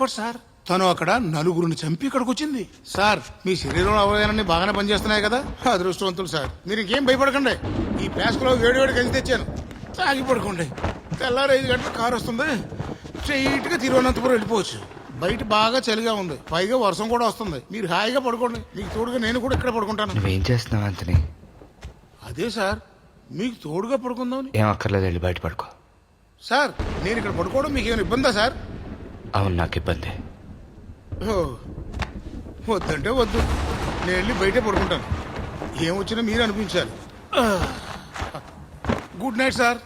Expert sir. తను అక్కడ నలుగురిని చంపి ఇక్కడికి వచ్చింది. సార్ మీ శరీరంలో అవయవాలన్నీ బాగానే పనిచేస్తున్నాయి కదా, అదృష్టవంతులు సార్. మీరు ఇంకేం భయపడకండి. ఈ ప్యాస్కులో వేడి గంజి తెచ్చాను, తాగి పడుకోండి. తెల్లారు 5 గంటల కారు వస్తుంది, స్ట్రైట్ గా తిరువనంతపురం వెళ్ళిపోవచ్చు. బయట బాగా చలిగా ఉంది, పైగా వర్షం కూడా వస్తుంది. మీరు హాయిగా పడుకోండి, మీకు తోడుగా నేను కూడా ఇక్కడ పడుకుంటాను. నువ్వేం చేస్తున్నావు అంతని? అదే సార్, మీకు తోడుగా పడుకుందాం. ఏం అక్కర్లేదు, వెళ్ళి బయట పడుకో. సార్ నేను ఇక్కడ పడుకోవడం మీకు ఏమైనా ఇబ్బందా సార్? అవును, నాకు ఇబ్బంది. ఓ, వద్దంటే వద్దు, నేను వెళ్ళి బయటే పడుకుంటాను. ఏమొచ్చినా మీరు అనిపించాలి. Good night sir.